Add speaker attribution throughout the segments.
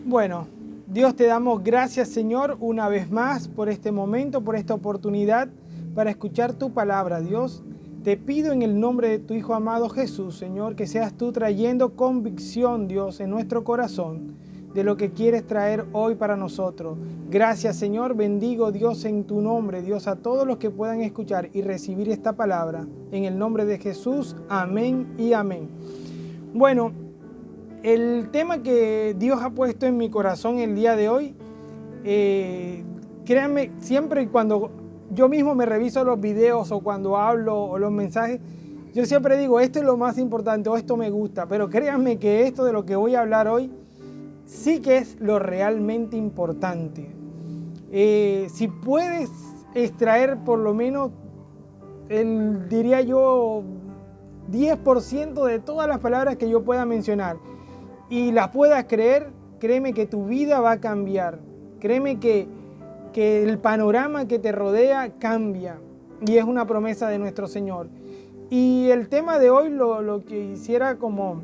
Speaker 1: Bueno, Dios, te damos gracias, Señor, una vez más por este momento, por esta oportunidad para escuchar tu palabra. Dios, te pido en el nombre de tu Hijo amado Jesús, Señor, que seas tú trayendo convicción, Dios, en nuestro corazón de lo que quieres traer hoy para nosotros. Gracias, Señor. Bendigo, Dios, en tu nombre, Dios, a todos los que puedan escuchar y recibir esta palabra. En el nombre de Jesús, amén y amén. Bueno, el tema que Dios ha puesto en mi corazón el día de hoy, créanme, siempre cuando yo mismo me reviso los videos o cuando hablo o los mensajes, yo siempre digo, esto es lo más importante o esto me gusta, pero créanme que esto de lo que voy a hablar hoy sí que es lo realmente importante. Si puedes extraer por lo menos, diría yo, 10% de todas las palabras que yo pueda mencionar, y las puedas creer, créeme que tu vida va a cambiar. Créeme que el panorama que te rodea cambia. Y es una promesa de nuestro Señor. Y el tema de hoy lo que quisiera como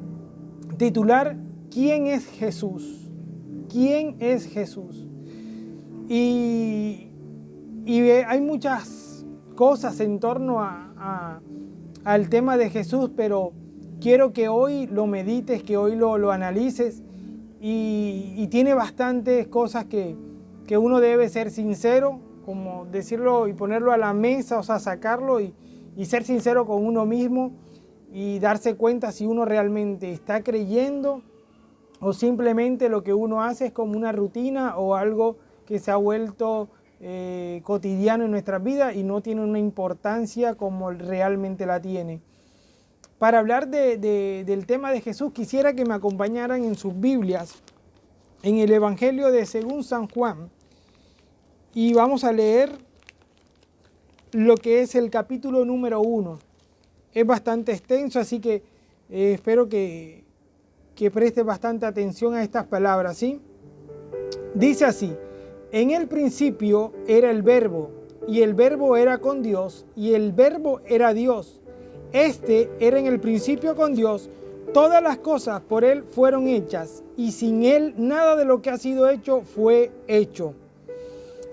Speaker 1: titular, ¿quién es Jesús? ¿Quién es Jesús? Y hay muchas cosas en torno al tema de Jesús, pero quiero que hoy lo medites, que hoy lo analices y tiene bastantes cosas que uno debe ser sincero, como decirlo y ponerlo a la mesa, o sea, sacarlo y ser sincero con uno mismo y darse cuenta si uno realmente está creyendo o simplemente lo que uno hace es como una rutina o algo que se ha vuelto cotidiano en nuestras vidas y no tiene una importancia como realmente la tiene. Para hablar del tema de Jesús, quisiera que me acompañaran en sus Biblias, en el Evangelio de según San Juan, y vamos a leer lo que es el capítulo número 1. Es bastante extenso, así que espero que preste bastante atención a estas palabras, ¿sí? Dice así: en el principio era el Verbo, y el Verbo era con Dios, y el Verbo era Dios. Este era en el principio con Dios. Todas las cosas por Él fueron hechas, y sin Él nada de lo que ha sido hecho fue hecho.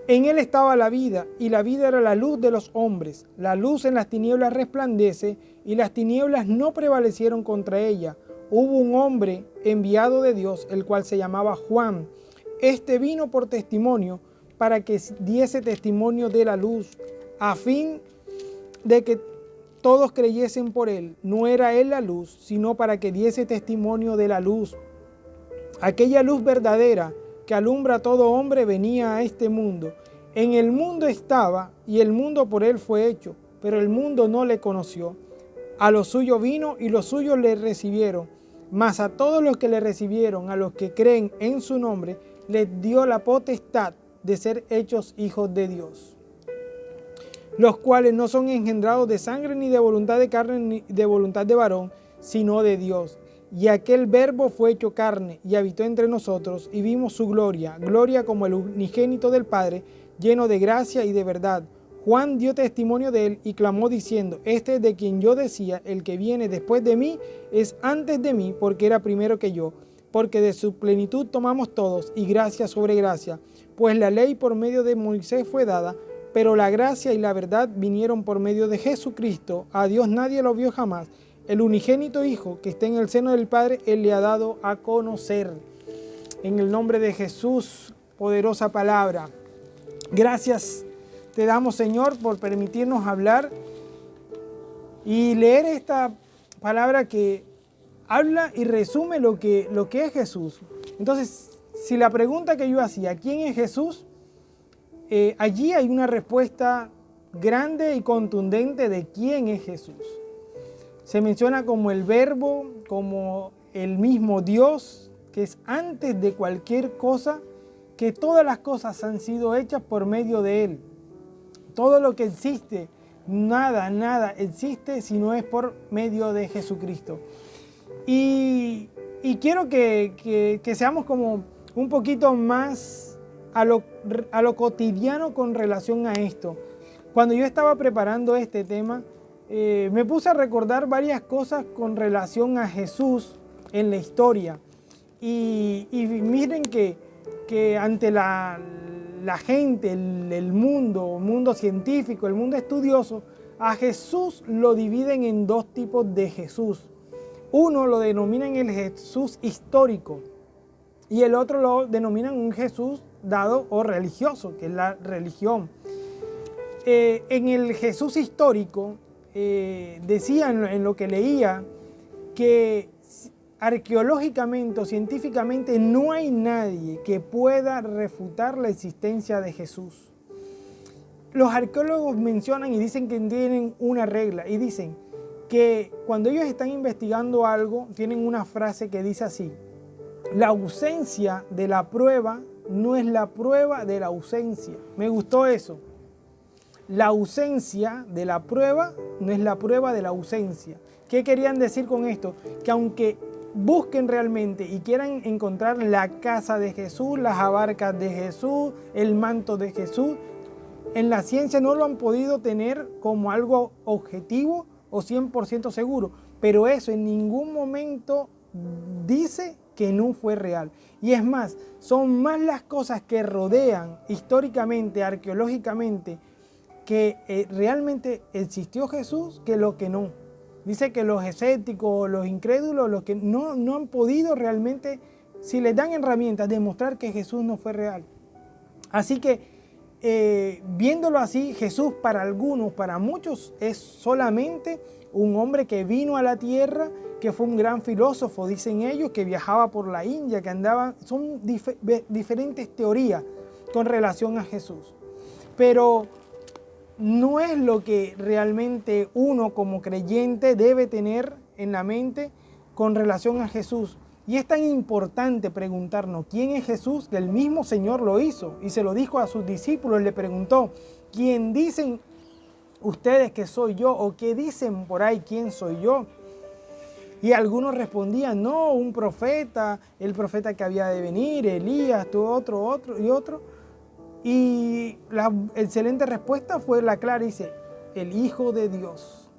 Speaker 1: En Él estaba la vida, y la vida era la luz de los hombres. La luz en las tinieblas resplandece, y las tinieblas no prevalecieron contra ella. Hubo un hombre enviado de Dios, el cual se llamaba Juan. Este vino por testimonio, para que diese testimonio de la luz, a fin de que todos creyesen por él. No era él la luz, sino para que diese testimonio de la luz. Aquella luz verdadera que alumbra a todo hombre venía a este mundo. En el mundo estaba, y el mundo por él fue hecho, pero el mundo no le conoció. A los suyos vino, y los suyos le recibieron. Mas a todos los que le recibieron, a los que creen en su nombre, les dio la potestad de ser hechos hijos de Dios, los cuales no son engendrados de sangre, ni de voluntad de carne, ni de voluntad de varón, sino de Dios. Y aquel Verbo fue hecho carne, y habitó entre nosotros, y vimos su gloria, gloria como el unigénito del Padre, lleno de gracia y de verdad. Juan dio testimonio de él, y clamó diciendo: este es de quien yo decía, el que viene después de mí es antes de mí, porque era primero que yo. Porque de su plenitud tomamos todos, y gracia sobre gracia. Pues la ley por medio de Moisés fue dada, pero la gracia y la verdad vinieron por medio de Jesucristo. A Dios nadie lo vio jamás. El unigénito Hijo que está en el seno del Padre, Él le ha dado a conocer. En el nombre de Jesús, poderosa palabra. Gracias te damos, Señor, por permitirnos hablar y leer esta palabra que habla y resume lo que es Jesús. Entonces, si la pregunta que yo hacía, ¿quién es Jesús? Allí hay una respuesta grande y contundente de quién es Jesús. Se menciona como el Verbo, como el mismo Dios, que es antes de cualquier cosa, que todas las cosas han sido hechas por medio de Él. Todo lo que existe, nada existe si no es por medio de Jesucristo. Y quiero que seamos como un poquito más a lo cotidiano con relación a esto. Cuando yo estaba preparando este tema, me puse a recordar varias cosas con relación a Jesús en la historia. Y miren que ante la gente, el mundo científico, el mundo estudioso, a Jesús lo dividen en dos tipos de Jesús. Uno lo denominan el Jesús histórico y el otro lo denominan un Jesús dado o religioso, que es la religión. En el Jesús histórico decía en lo que leía que arqueológicamente o científicamente no hay nadie que pueda refutar la existencia de Jesús. Los arqueólogos mencionan y dicen que tienen una regla y dicen que cuando ellos están investigando algo tienen una frase que dice así: la ausencia de la prueba no es la prueba de la ausencia. Me gustó eso. La ausencia de la prueba no es la prueba de la ausencia. ¿Qué querían decir con esto? Que aunque busquen realmente y quieran encontrar la casa de Jesús, las abarcas de Jesús, el manto de Jesús, en la ciencia no lo han podido tener como algo objetivo o 100% seguro, pero eso en ningún momento dice que no fue real. Y es más, son más las cosas que rodean históricamente, arqueológicamente, que realmente existió Jesús que lo que no. Dice que los escépticos, los incrédulos, los que no han podido realmente, si les dan herramientas, demostrar que Jesús no fue real. Así que viéndolo así, Jesús para algunos, para muchos, es solamente un hombre que vino a la tierra, que fue un gran filósofo, dicen ellos, que viajaba por la India, que andaba, son diferentes teorías con relación a Jesús. Pero no es lo que realmente uno como creyente debe tener en la mente con relación a Jesús. Y es tan importante preguntarnos quién es Jesús, que el mismo Señor lo hizo y se lo dijo a sus discípulos. Le preguntó: ¿quién dicen ustedes que soy yo? ¿O qué dicen por ahí quién soy yo? Y algunos respondían: no, un profeta, el profeta que había de venir, Elías, otro y otro. Y la excelente respuesta fue la clara, dice: el Hijo de Dios,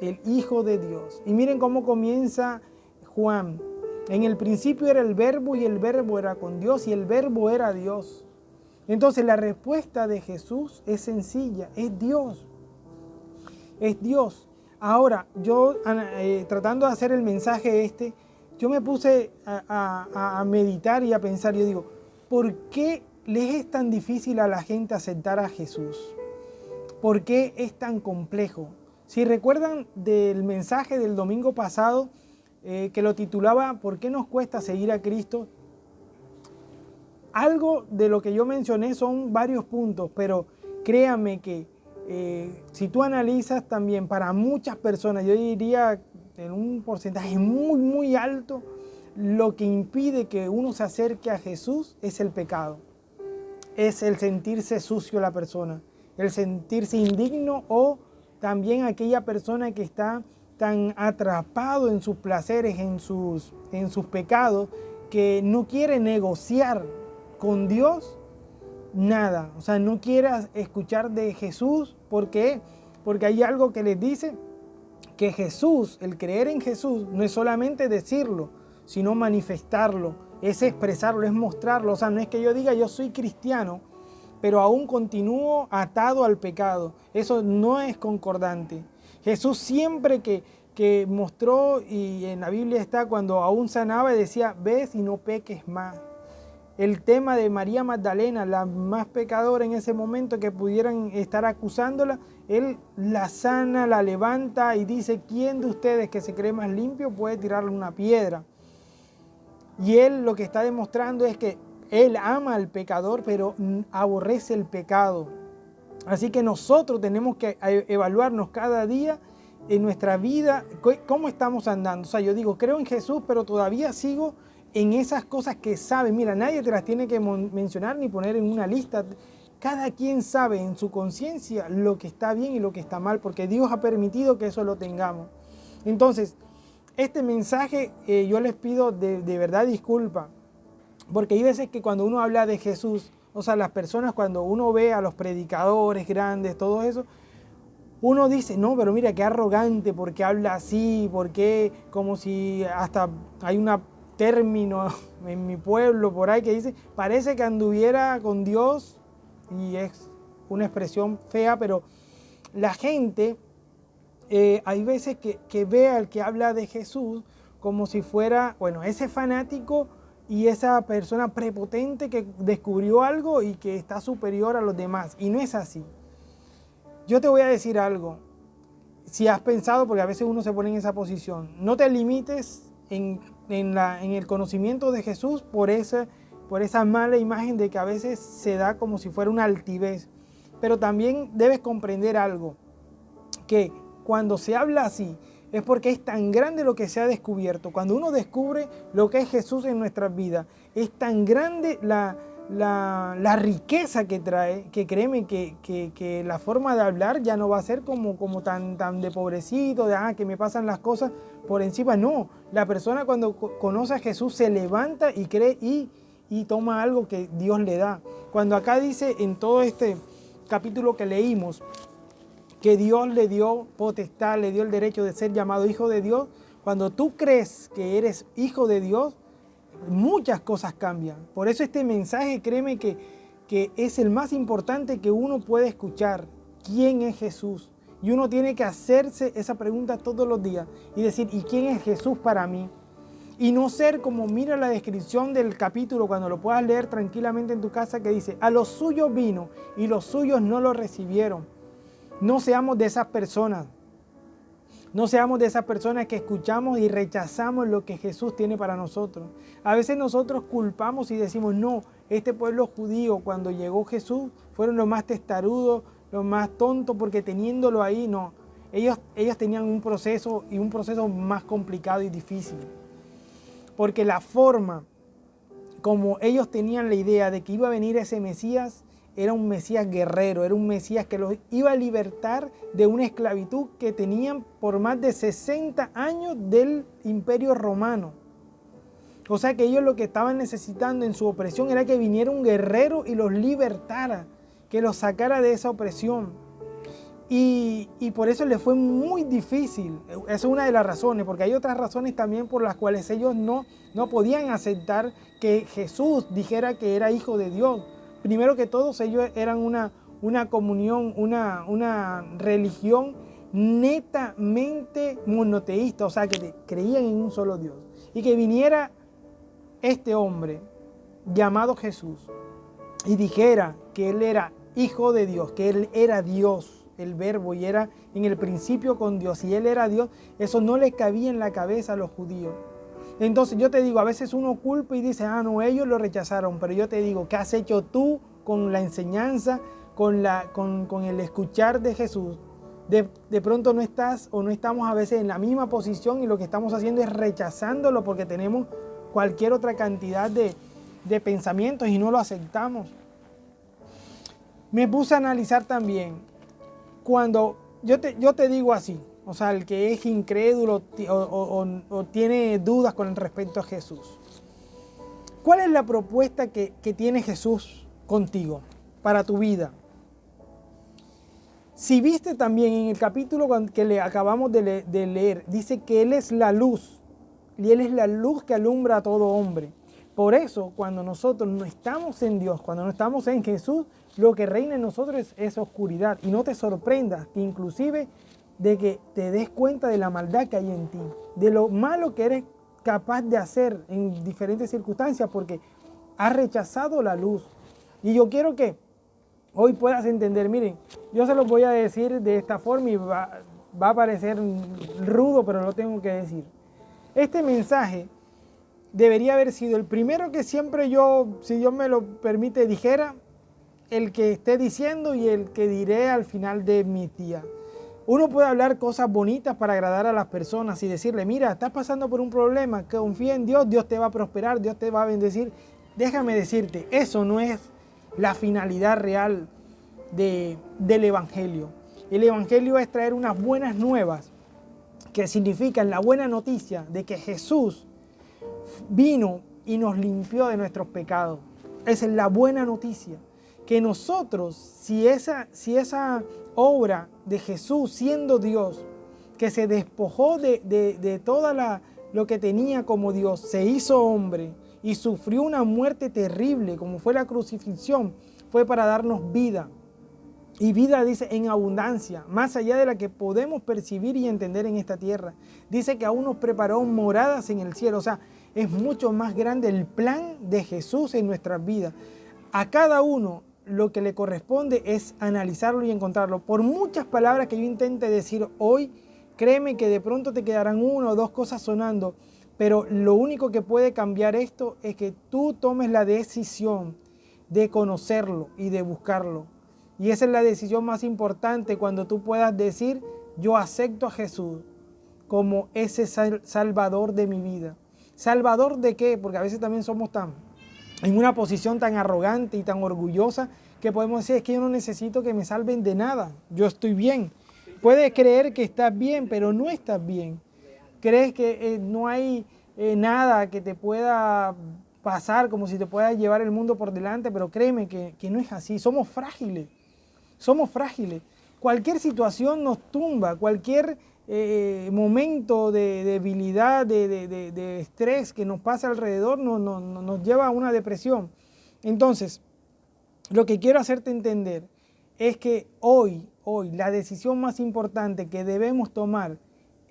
Speaker 1: el Hijo de Dios. Y miren cómo comienza Juan: en el principio era el Verbo y el Verbo era con Dios y el Verbo era Dios. Entonces la respuesta de Jesús es sencilla: es Dios, es Dios. Ahora, yo tratando de hacer el mensaje yo me puse a meditar y a pensar. Yo digo, ¿por qué les es tan difícil a la gente aceptar a Jesús? ¿Por qué es tan complejo? Si recuerdan del mensaje del domingo pasado, que lo titulaba ¿por qué nos cuesta seguir a Cristo? Algo de lo que yo mencioné son varios puntos, pero créanme que si tú analizas también, para muchas personas, yo diría en un porcentaje muy alto, lo que impide que uno se acerque a Jesús es el pecado. Es el sentirse sucio la persona, el sentirse indigno, o también aquella persona que está tan atrapado en sus placeres, en sus pecados, que no quiere negociar con Dios nada. O sea, no quiere escuchar de Jesús. ¿Por qué? Porque hay algo que les dice que Jesús, el creer en Jesús, no es solamente decirlo, sino manifestarlo, es expresarlo, es mostrarlo. O sea, no es que yo diga yo soy cristiano, pero aún continúo atado al pecado. Eso no es concordante. Jesús siempre que mostró, y en la Biblia está, cuando aún sanaba, decía: ves y no peques más. El tema de María Magdalena, la más pecadora en ese momento, que pudieran estar acusándola, Él la sana, la levanta y dice: ¿quién de ustedes que se cree más limpio puede tirarle una piedra? Y Él lo que está demostrando es que Él ama al pecador, pero aborrece el pecado. Así que nosotros tenemos que evaluarnos cada día en nuestra vida, cómo estamos andando. O sea, yo digo, creo en Jesús, pero todavía sigo en esas cosas que sabe. Mira, nadie te las tiene que mencionar ni poner en una lista. Cada quien sabe en su conciencia lo que está bien y lo que está mal, porque Dios ha permitido que eso lo tengamos. Entonces, este mensaje yo les pido de verdad disculpa, porque hay veces que cuando uno habla de Jesús, o sea, las personas, cuando uno ve a los predicadores grandes, todo eso, uno dice: no, pero mira qué arrogante, porque habla así, porque como si hasta hay una término en mi pueblo por ahí que dice, parece que anduviera con Dios, y es una expresión fea, pero la gente hay veces que ve al que habla de Jesús como si fuera, bueno, ese fanático y esa persona prepotente que descubrió algo y que está superior a los demás. Y no es así. Yo te voy a decir algo. Si has pensado, porque a veces uno se pone en esa posición, no te limites en el conocimiento de Jesús por esa mala imagen de que a veces se da como si fuera una altivez. Pero también debes comprender algo, que cuando se habla así es porque es tan grande lo que se ha descubierto. Cuando uno descubre lo que es Jesús en nuestras vidas, es tan grande la riqueza que trae, que créeme que la forma de hablar ya no va a ser como tan de pobrecito, de que me pasan las cosas por encima. No, la persona cuando conoce a Jesús se levanta y cree y toma algo que Dios le da. Cuando acá dice en todo este capítulo que leímos, que Dios le dio potestad, le dio el derecho de ser llamado hijo de Dios, cuando tú crees que eres hijo de Dios, muchas cosas cambian. Por eso este mensaje, créeme que es el más importante que uno puede escuchar. ¿Quién es Jesús? Y uno tiene que hacerse esa pregunta todos los días y decir, ¿y quién es Jesús para mí? Y no ser como mira la descripción del capítulo cuando lo puedas leer tranquilamente en tu casa, que dice, a los suyos vino y los suyos no lo recibieron. No seamos de esas personas. No seamos de esas personas que escuchamos y rechazamos lo que Jesús tiene para nosotros. A veces nosotros culpamos y decimos, no, este pueblo judío cuando llegó Jesús fueron los más testarudos, los más tontos, porque teniéndolo ahí, no. Ellos tenían un proceso y un proceso más complicado y difícil. Porque la forma como ellos tenían la idea de que iba a venir ese Mesías, era un Mesías guerrero, era un Mesías que los iba a libertar de una esclavitud que tenían por más de 60 años del Imperio Romano. O sea que ellos lo que estaban necesitando en su opresión era que viniera un guerrero y los libertara, que los sacara de esa opresión. Y por eso les fue muy difícil. Esa es una de las razones, porque hay otras razones también por las cuales ellos no podían aceptar que Jesús dijera que era hijo de Dios. Primero que todos, ellos eran una comunión, una religión netamente monoteísta, o sea, que creían en un solo Dios. Y que viniera este hombre llamado Jesús y dijera que él era hijo de Dios, que él era Dios, el verbo, y era en el principio con Dios, y él era Dios, eso no le cabía en la cabeza a los judíos. Entonces yo te digo, a veces uno culpa y dice, no, ellos lo rechazaron, pero yo te digo, ¿qué has hecho tú con la enseñanza, con el escuchar de Jesús? De pronto no estás o no estamos a veces en la misma posición y lo que estamos haciendo es rechazándolo porque tenemos cualquier otra cantidad de pensamientos y no lo aceptamos. Me puse a analizar también, cuando yo te digo así, o sea, el que es incrédulo o tiene dudas con respecto a Jesús. ¿Cuál es la propuesta que tiene Jesús contigo para tu vida? Si viste también en el capítulo que le acabamos de leer, dice que Él es la luz y Él es la luz que alumbra a todo hombre. Por eso, cuando nosotros no estamos en Dios, cuando no estamos en Jesús, lo que reina en nosotros es oscuridad. Y no te sorprendas que inclusive de que te des cuenta de la maldad que hay en ti, de lo malo que eres capaz de hacer en diferentes circunstancias porque has rechazado la luz. Y yo quiero que hoy puedas entender, miren, yo se los voy a decir de esta forma y va a parecer rudo, pero lo tengo que decir. Este mensaje debería haber sido el primero que siempre yo, si Dios me lo permite, dijera, el que esté diciendo y el que diré al final de mis días. Uno puede hablar cosas bonitas para agradar a las personas y decirle, mira, estás pasando por un problema, confía en Dios, Dios te va a prosperar, Dios te va a bendecir. Déjame decirte, eso no es la finalidad real del Evangelio. El Evangelio es traer unas buenas nuevas, que significan la buena noticia de que Jesús vino y nos limpió de nuestros pecados. Esa es la buena noticia. Que nosotros, si esa obra de Jesús siendo Dios, que se despojó de toda lo que tenía como Dios, se hizo hombre y sufrió una muerte terrible, como fue la crucifixión, fue para darnos vida. Y vida, dice, en abundancia, más allá de la que podemos percibir y entender en esta tierra. Dice que aún nos preparó moradas en el cielo. O sea, es mucho más grande el plan de Jesús en nuestras vidas. A cada uno lo que le corresponde es analizarlo y encontrarlo. Por muchas palabras que yo intente decir hoy, créeme que de pronto te quedarán una o dos cosas sonando. Pero lo único que puede cambiar esto es que tú tomes la decisión de conocerlo y de buscarlo. Y esa es la decisión más importante cuando tú puedas decir, yo acepto a Jesús como ese salvador de mi vida. ¿Salvador de qué? Porque a veces también somos en una posición tan arrogante y tan orgullosa que podemos decir, es que yo no necesito que me salven de nada, yo estoy bien. Puedes creer que estás bien, pero no estás bien. Crees que no hay nada que te pueda pasar, como si te pueda llevar el mundo por delante, pero créeme que no es así, somos frágiles. Somos frágiles. Cualquier situación nos tumba, cualquier momento de debilidad, de estrés que nos pasa alrededor nos lleva a una depresión. Entonces, lo que quiero hacerte entender es que hoy, la decisión más importante que debemos tomar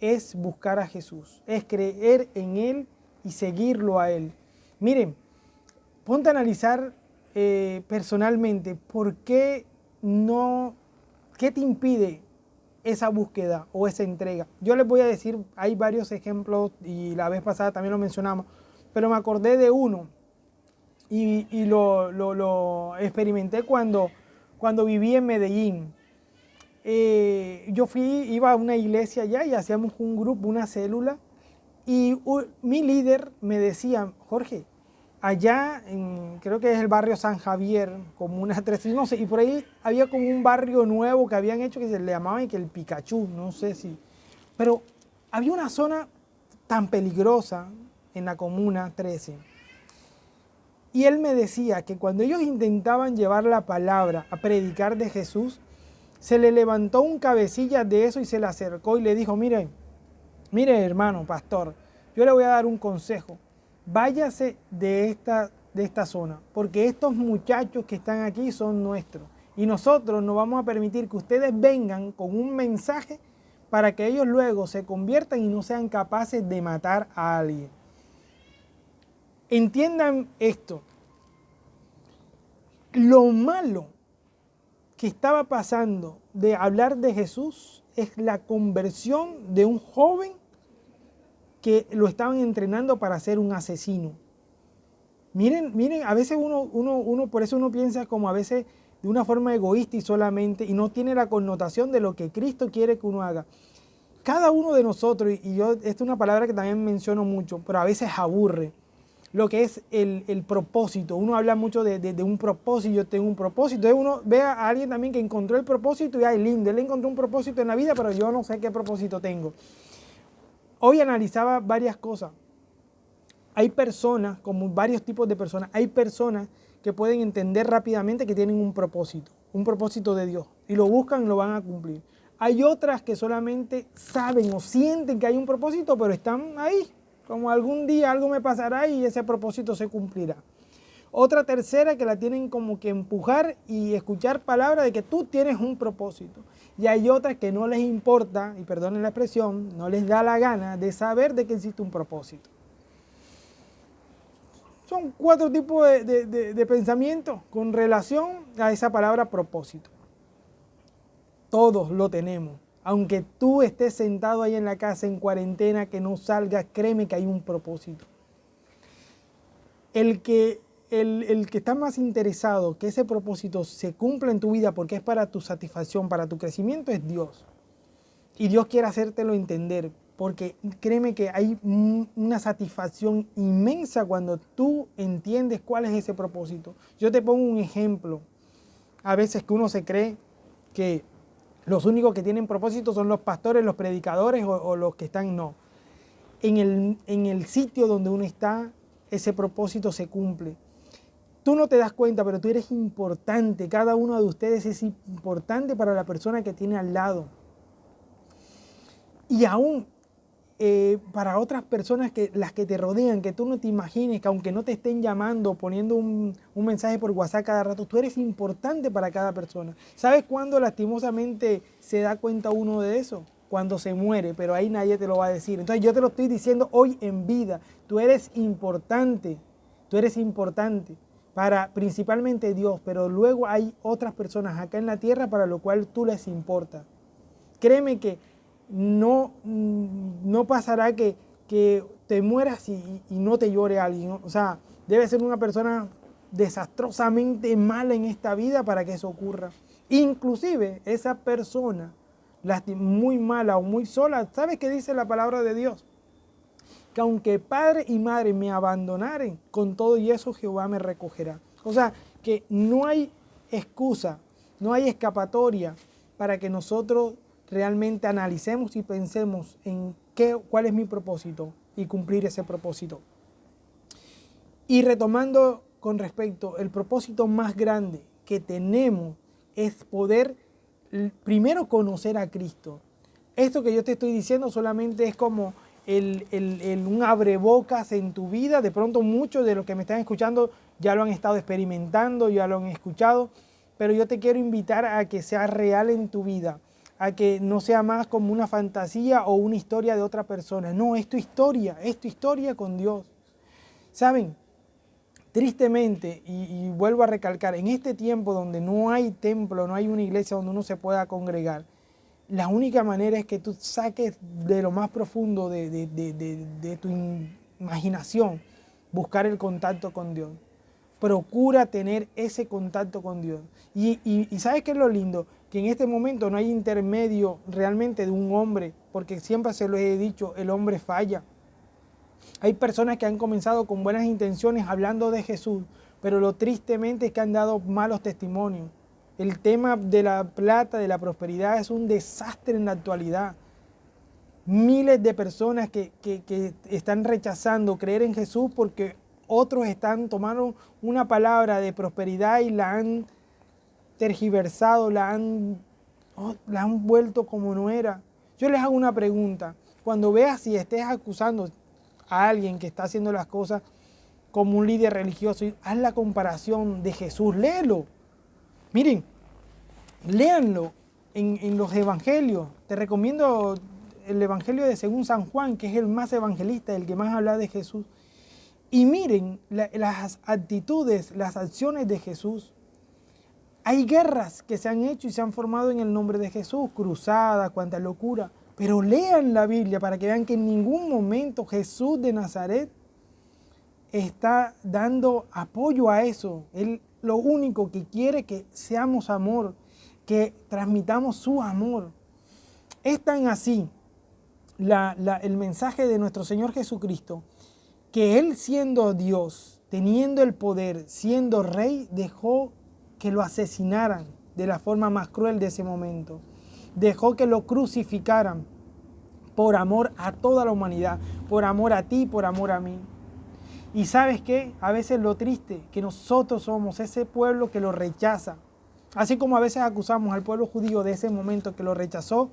Speaker 1: es buscar a Jesús, es creer en Él y seguirlo a Él. Miren, ponte a analizar personalmente por qué ¿qué te impide esa búsqueda o esa entrega? Yo les voy a decir, hay varios ejemplos y la vez pasada también lo mencionamos, pero me acordé de uno y lo experimenté cuando viví en Medellín. Yo iba a una iglesia allá y hacíamos un grupo, una célula, y mi líder me decía, Jorge, allá, creo que es el barrio San Javier, como una 13, no sé, y por ahí había como un barrio nuevo que habían hecho que se le llamaba que el Pikachu, no sé si. Pero había una zona tan peligrosa en la comuna 13. Y él me decía que cuando ellos intentaban llevar la palabra a predicar de Jesús, se le levantó un cabecilla de eso y se le acercó y le dijo, mire hermano pastor, yo le voy a dar un consejo. Váyase de esta zona, porque estos muchachos que están aquí son nuestros. Y nosotros no vamos a permitir que ustedes vengan con un mensaje para que ellos luego se conviertan y no sean capaces de matar a alguien. Entiendan esto. Lo malo que estaba pasando de hablar de Jesús es la conversión de un joven que lo estaban entrenando para ser un asesino. Miren, a veces uno, por eso uno piensa como a veces de una forma egoísta y solamente, y no tiene la connotación de lo que Cristo quiere que uno haga. Cada uno de nosotros, y yo, esta es una palabra que también menciono mucho, pero a veces aburre, lo que es el propósito. Uno habla mucho de un propósito, yo tengo un propósito. Entonces uno ve a alguien también que encontró el propósito y ay, lindo, él encontró un propósito en la vida, pero yo no sé qué propósito tengo. Hoy analizaba varias cosas. Hay personas, como varios tipos de personas, hay personas que pueden entender rápidamente que tienen un propósito de Dios, y lo buscan y lo van a cumplir. Hay otras que solamente saben o sienten que hay un propósito, pero están ahí, como algún día algo me pasará y ese propósito se cumplirá. Otra tercera que la tienen como que empujar y escuchar palabras de que tú tienes un propósito. Y hay otras que no les importa, y perdonen la expresión, no les da la gana de saber de que existe un propósito. Son 4 tipos de pensamientos con relación a esa palabra propósito. Todos lo tenemos. Aunque tú estés sentado ahí en la casa en cuarentena, que no salgas, créeme que hay un propósito. El que está más interesado que ese propósito se cumpla en tu vida porque es para tu satisfacción, para tu crecimiento, es Dios. Y Dios quiere hacértelo entender, porque créeme que hay una satisfacción inmensa cuando tú entiendes cuál es ese propósito. Yo te pongo un ejemplo. A veces que uno se cree que los únicos que tienen propósito son los pastores, los predicadores o los que están, no. En el sitio donde uno está, ese propósito se cumple. Tú no te das cuenta, pero tú eres importante. Cada uno de ustedes es importante para la persona que tiene al lado. Y aún para otras personas, las que te rodean, que tú no te imagines, que aunque no te estén llamando, poniendo un mensaje por WhatsApp cada rato, tú eres importante para cada persona. ¿Sabes cuándo lastimosamente se da cuenta uno de eso? Cuando se muere, pero ahí nadie te lo va a decir. Entonces yo te lo estoy diciendo hoy en vida. Tú eres importante para principalmente Dios, pero luego hay otras personas acá en la tierra para lo cual tú les importas. Créeme que no pasará que te mueras y no te llore alguien. O sea, debe ser una persona desastrosamente mala en esta vida para que eso ocurra. Inclusive esa persona muy mala o muy sola, ¿sabes qué dice la palabra de Dios? Que aunque padre y madre me abandonaren, con todo y eso Jehová me recogerá. O sea, que no hay excusa, no hay escapatoria para que nosotros realmente analicemos y pensemos en cuál es mi propósito y cumplir ese propósito. Y retomando con respecto, el propósito más grande que tenemos es poder primero conocer a Cristo. Esto que yo te estoy diciendo solamente es como un abrebocas en tu vida. De pronto muchos de los que me están escuchando ya lo han estado experimentando, ya lo han escuchado, pero yo te quiero invitar a que sea real en tu vida, a que no sea más como una fantasía o una historia de otra persona. No, es tu historia con Dios. ¿Saben? Tristemente, y vuelvo a recalcar, en este tiempo donde no hay templo, no hay una iglesia donde uno se pueda congregar, la única manera es que tú saques de lo más profundo de tu imaginación, buscar el contacto con Dios. Procura tener ese contacto con Dios. Y ¿sabes qué es lo lindo? Que en este momento no hay intermedio realmente de un hombre, porque siempre se lo he dicho, el hombre falla. Hay personas que han comenzado con buenas intenciones hablando de Jesús, pero lo tristemente es que han dado malos testimonios. El tema de la plata, de la prosperidad, es un desastre en la actualidad. Miles de personas que están rechazando creer en Jesús porque otros están tomando una palabra de prosperidad y la han tergiversado, la han vuelto como no era. Yo les hago una pregunta. Cuando veas y estés acusando a alguien que está haciendo las cosas como un líder religioso, haz la comparación de Jesús, léelo. Miren, léanlo en los evangelios. Te recomiendo el evangelio de según San Juan, que es el más evangelista, el que más habla de Jesús. Y miren las actitudes, las acciones de Jesús. Hay guerras que se han hecho y se han formado en el nombre de Jesús, cruzadas, cuanta locura. Pero lean la Biblia para que vean que en ningún momento Jesús de Nazaret está dando apoyo a eso. Él lo único que quiere es que seamos amor, que transmitamos su amor. Es tan así el mensaje de nuestro Señor Jesucristo, que Él siendo Dios, teniendo el poder, siendo Rey, dejó que lo asesinaran de la forma más cruel de ese momento. Dejó que lo crucificaran por amor a toda la humanidad, por amor a ti, por amor a mí. Y ¿sabes qué? A veces lo triste, que nosotros somos ese pueblo que lo rechaza. Así como a veces acusamos al pueblo judío de ese momento que lo rechazó,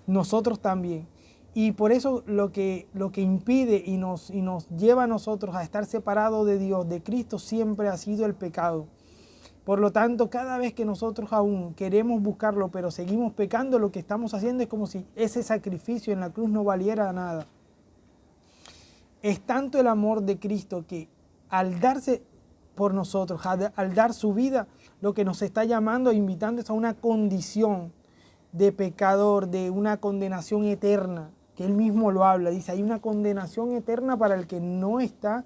Speaker 1: nosotros también. Y por eso lo que impide y nos lleva a nosotros a estar separados de Dios, de Cristo, siempre ha sido el pecado. Por lo tanto, cada vez que nosotros aún queremos buscarlo, pero seguimos pecando, lo que estamos haciendo es como si ese sacrificio en la cruz no valiera nada. Es tanto el amor de Cristo que al darse por nosotros, al dar su vida, lo que nos está llamando e invitando es a una condición de pecador, de una condenación eterna, que Él mismo lo habla. Dice, hay una condenación eterna para el que no está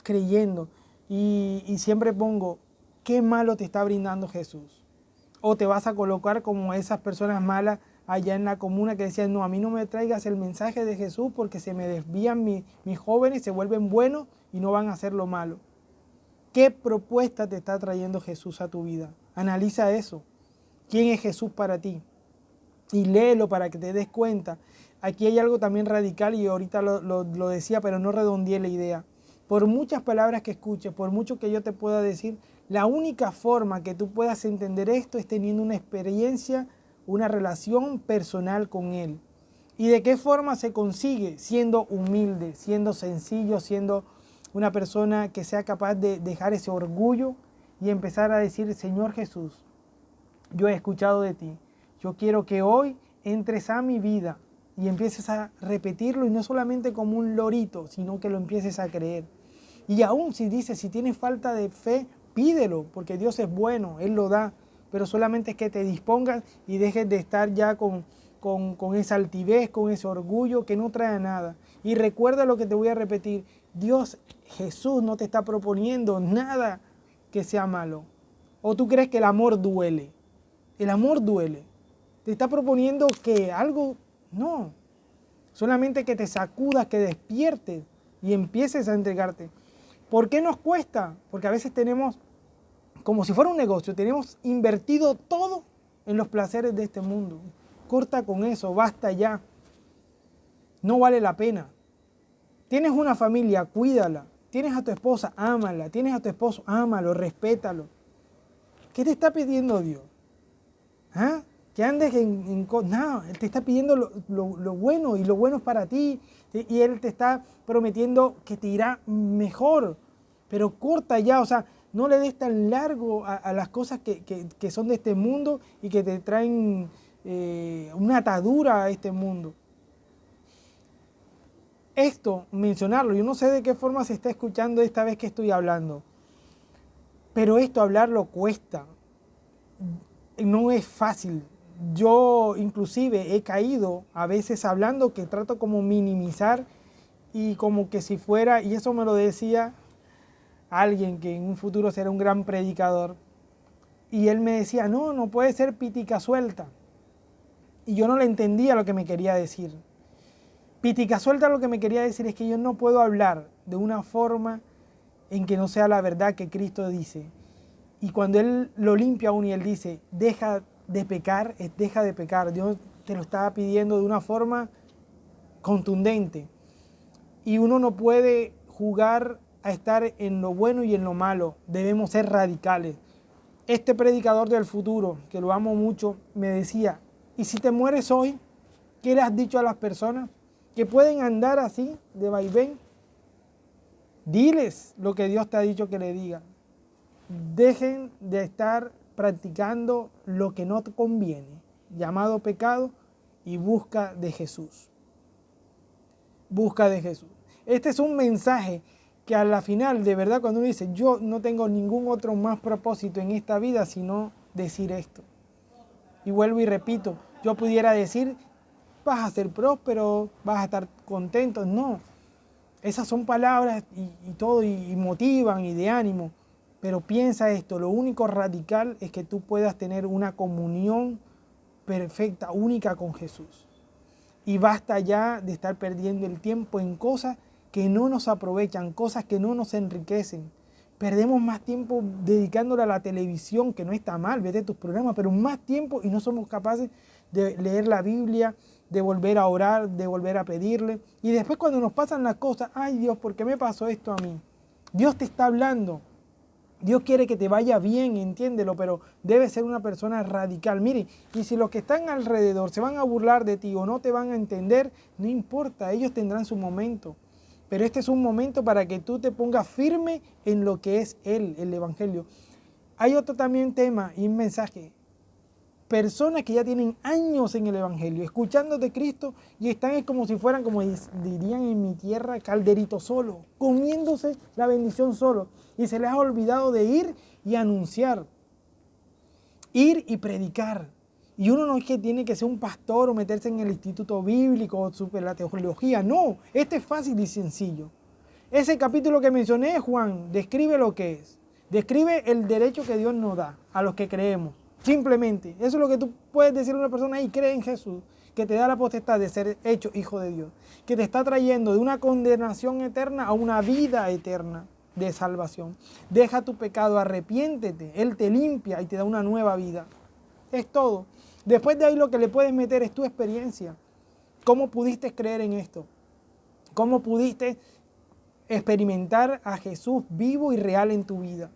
Speaker 1: creyendo. Y siempre pongo, ¿qué malo te está brindando Jesús? O te vas a colocar como esas personas malas allá en la comuna que decían, no, a mí no me traigas el mensaje de Jesús porque se me desvían mis jóvenes, se vuelven buenos y no van a hacer lo malo. ¿Qué propuesta te está trayendo Jesús a tu vida? Analiza eso. ¿Quién es Jesús para ti? Y léelo para que te des cuenta. Aquí hay algo también radical y ahorita lo decía, pero no redondeé la idea. Por muchas palabras que escuches, por mucho que yo te pueda decir, la única forma que tú puedas entender esto es teniendo una experiencia, una relación personal con Él. ¿Y de qué forma se consigue? Siendo humilde, siendo sencillo, siendo una persona que sea capaz de dejar ese orgullo y empezar a decir, Señor Jesús, yo he escuchado de ti. Yo quiero que hoy entres a mi vida y empieces a repetirlo, y no solamente como un lorito, sino que lo empieces a creer. Y aún si dices, si tienes falta de fe, pídelo, porque Dios es bueno, Él lo da. Pero solamente es que te dispongas y dejes de estar ya con esa altivez, con ese orgullo que no trae nada. Y recuerda lo que te voy a repetir, Dios, Jesús no te está proponiendo nada que sea malo. ¿O tú crees que el amor duele? El amor duele. Te está proponiendo que algo, no. Solamente que te sacudas, que despiertes y empieces a entregarte. ¿Por qué nos cuesta? Porque a veces tenemos, como si fuera un negocio, tenemos invertido todo en los placeres de este mundo. Corta con eso, basta ya. No vale la pena. Tienes una familia, cuídala. Tienes a tu esposa, ámala. Tienes a tu esposo, ámalo, respétalo. ¿Qué te está pidiendo Dios? ¿Ah? Que andes no, Él te está pidiendo lo bueno, y lo bueno es para ti. Y Él te está prometiendo que te irá mejor. Pero corta ya, o sea, no le des tan largo a las cosas que son de este mundo y que te traen una atadura a este mundo. Esto, mencionarlo, yo no sé de qué forma se está escuchando esta vez que estoy hablando, pero esto hablarlo cuesta, no es fácil. Yo inclusive he caído a veces hablando que trato como minimizar y como que si fuera, y eso me lo decía alguien que en un futuro será un gran predicador, y él me decía, no puede ser pitica suelta. Y yo no le entendía lo que me quería decir. Pitica suelta lo que me quería decir es que yo no puedo hablar de una forma en que no sea la verdad que Cristo dice. Y cuando Él lo limpia a uno y Él dice, deja de pecar, deja de pecar. Dios te lo estaba pidiendo de una forma contundente. Y uno no puede jugar a estar en lo bueno y en lo malo. Debemos ser radicales. Este predicador del futuro, que lo amo mucho, me decía, ¿y si te mueres hoy? ¿Qué le has dicho a las personas que pueden andar así de vaivén? Diles lo que Dios te ha dicho que le digan. Dejen de estar practicando lo que no te conviene, llamado pecado, y busca de Jesús. Busca de Jesús. Este es un mensaje que a la final, de verdad, cuando uno dice, yo no tengo ningún otro más propósito en esta vida sino decir esto. Y vuelvo y repito, yo pudiera decir, vas a ser próspero, vas a estar contento. No, esas son palabras y todo, y motivan y de ánimo. Pero piensa esto, lo único radical es que tú puedas tener una comunión perfecta, única con Jesús. Y basta ya de estar perdiendo el tiempo en cosas que no nos aprovechan, cosas que no nos enriquecen. Perdemos más tiempo dedicándole a la televisión, que no está mal, vete tus programas, pero más tiempo, y no somos capaces de leer la Biblia, de volver a orar, de volver a pedirle. Y después cuando nos pasan las cosas, ay Dios, ¿por qué me pasó esto a mí? Dios te está hablando. Dios quiere que te vaya bien, entiéndelo, pero debes ser una persona radical. Mire, y si los que están alrededor se van a burlar de ti o no te van a entender, no importa, ellos tendrán su momento. Pero este es un momento para que tú te pongas firme en lo que es Él, el Evangelio. Hay otro también tema y un mensaje. Personas que ya tienen años en el Evangelio, escuchando de Cristo, y están como si fueran, como dirían en mi tierra, calderito solo, comiéndose la bendición solo. Y se les ha olvidado de ir y anunciar, ir y predicar. Y uno no es que tiene que ser un pastor o meterse en el instituto bíblico o super la teología. No, este es fácil y sencillo. Ese capítulo que mencioné, Juan, describe lo que es. Describe el derecho que Dios nos da a los que creemos. Simplemente, eso es lo que tú puedes decirle a una persona y cree en Jesús, que te da la potestad de ser hecho hijo de Dios, que te está trayendo de una condenación eterna a una vida eterna de salvación. Deja tu pecado, arrepiéntete, Él te limpia y te da una nueva vida. Es todo. Después de ahí lo que le puedes meter es tu experiencia. ¿Cómo pudiste creer en esto? ¿Cómo pudiste experimentar a Jesús vivo y real en tu vida?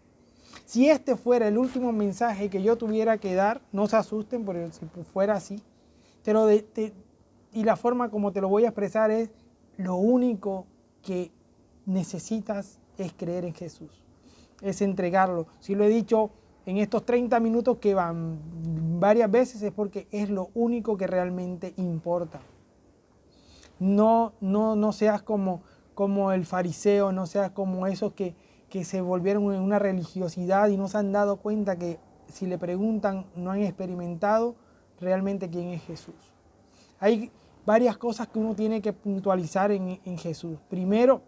Speaker 1: Si este fuera el último mensaje que yo tuviera que dar, no se asusten, porque si fuera así, y la forma como te lo voy a expresar es: lo único que necesitas es creer en Jesús, es entregarlo. Si lo he dicho en estos 30 minutos que van varias veces, es porque es lo único que realmente importa. No seas como el fariseo, no seas como esos que se volvieron en una religiosidad y no se han dado cuenta que si le preguntan no han experimentado realmente quién es Jesús. Hay varias cosas que uno tiene que puntualizar en Jesús. Primero,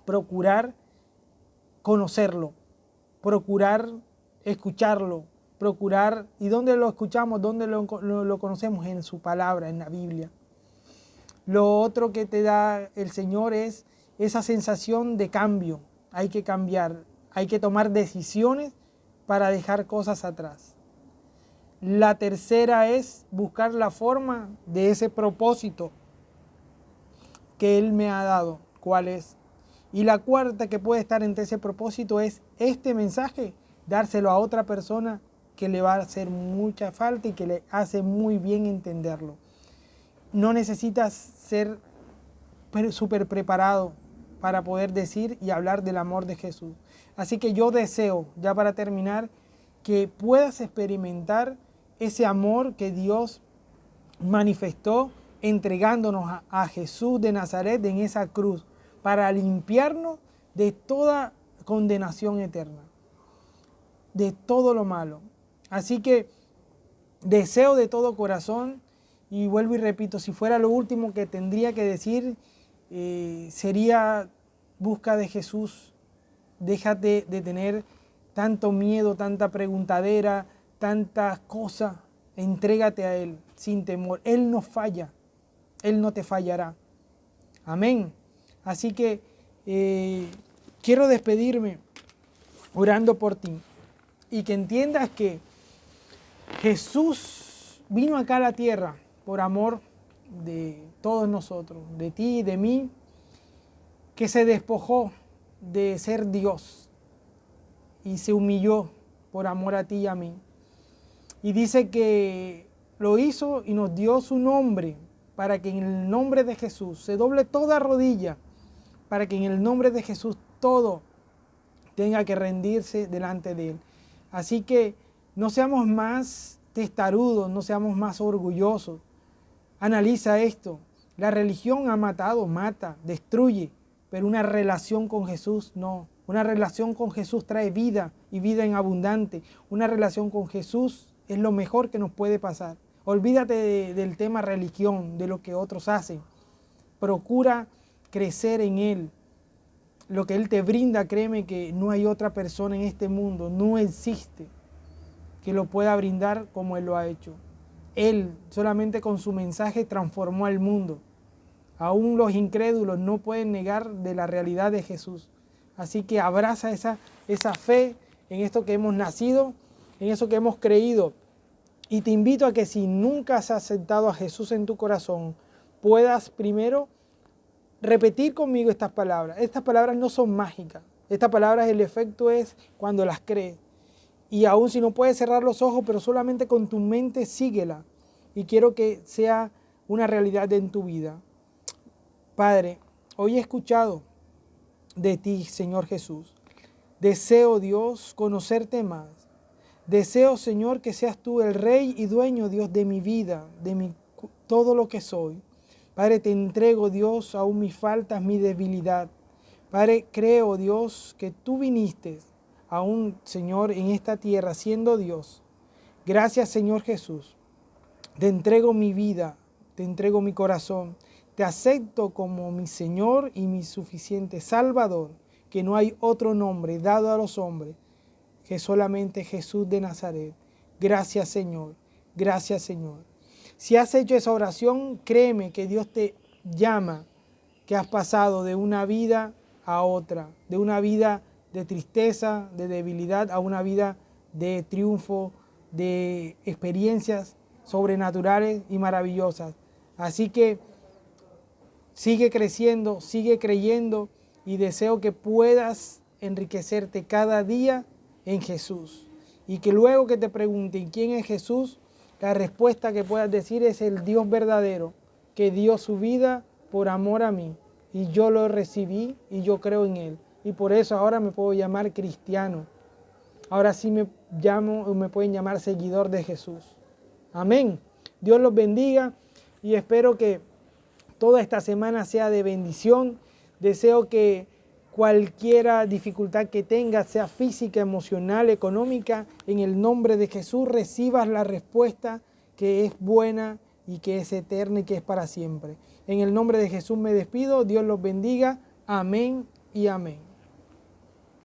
Speaker 1: procurar conocerlo, procurar escucharlo, procurar, ¿y dónde lo escuchamos? ¿Dónde lo conocemos? En su palabra, en la Biblia. Lo otro que te da el Señor es esa sensación de cambio. Hay que cambiar, hay que tomar decisiones para dejar cosas atrás. La tercera es buscar la forma de ese propósito que Él me ha dado. ¿Cuál es? Y la cuarta que puede estar entre ese propósito es este mensaje, dárselo a otra persona que le va a hacer mucha falta y que le hace muy bien entenderlo. No necesitas ser súper preparado para poder decir y hablar del amor de Jesús. Así que yo deseo, ya para terminar, que puedas experimentar ese amor que Dios manifestó entregándonos a Jesús de Nazaret en esa cruz para limpiarnos de toda condenación eterna, de todo lo malo. Así que deseo de todo corazón, y vuelvo y repito, si fuera lo último que tendría que decir, sería: busca de Jesús, déjate de tener tanto miedo, tanta preguntadera, tantas cosas, entrégate a Él sin temor. Él no falla, Él no te fallará. Amén. Así que quiero despedirme orando por ti y que entiendas que Jesús vino acá a la tierra por amor de todos nosotros, de ti y de mí, que se despojó de ser Dios y se humilló por amor a ti y a mí. Y dice que lo hizo y nos dio su nombre para que en el nombre de Jesús se doble toda rodilla, para que en el nombre de Jesús todo tenga que rendirse delante de Él. Así que no seamos más testarudos, no seamos más orgullosos. Analiza esto. La religión ha matado, mata, destruye, pero una relación con Jesús no. Una relación con Jesús trae vida y vida en abundante. Una relación con Jesús es lo mejor que nos puede pasar. Olvídate del tema religión, de lo que otros hacen. Procura crecer en Él. Lo que Él te brinda, créeme que no hay otra persona en este mundo, no existe que lo pueda brindar como Él lo ha hecho. Él solamente con su mensaje transformó al mundo. Aún los incrédulos no pueden negar de la realidad de Jesús. Así que abraza esa fe en esto que hemos nacido, en eso que hemos creído. Y te invito a que si nunca has aceptado a Jesús en tu corazón, puedas primero repetir conmigo estas palabras. Estas palabras no son mágicas. Estas palabras, el efecto es cuando las crees. Y aún si no puedes cerrar los ojos, pero solamente con tu mente síguela. Y quiero que sea una realidad en tu vida. Padre, hoy he escuchado de ti, Señor Jesús. Deseo, Dios, conocerte más. Deseo, Señor, que seas tú el Rey y dueño, Dios, de mi vida, de todo lo que soy. Padre, te entrego, Dios, aún mis faltas, mi debilidad. Padre, creo, Dios, que tú viniste aún, Señor, en esta tierra siendo Dios. Gracias, Señor Jesús. Te entrego mi vida, te entrego mi corazón. Te acepto como mi Señor y mi suficiente Salvador, que no hay otro nombre dado a los hombres que solamente Jesús de Nazaret. Gracias, Señor. Gracias, Señor. Si has hecho esa oración, créeme que Dios te llama, que has pasado de una vida a otra, de una vida de tristeza, de debilidad, a una vida de triunfo, de experiencias sobrenaturales y maravillosas. Así que sigue creciendo, sigue creyendo y deseo que puedas enriquecerte cada día en Jesús. Y que luego que te pregunten quién es Jesús, la respuesta que puedas decir es el Dios verdadero, que dio su vida por amor a mí. Y yo lo recibí y yo creo en Él. Y por eso ahora me puedo llamar cristiano. Ahora sí me pueden llamar seguidor de Jesús. Amén. Dios los bendiga y espero que toda esta semana sea de bendición. Deseo que cualquier dificultad que tengas, sea física, emocional, económica, en el nombre de Jesús recibas la respuesta que es buena y que es eterna y que es para siempre. En el nombre de Jesús me despido. Dios los bendiga. Amén y amén.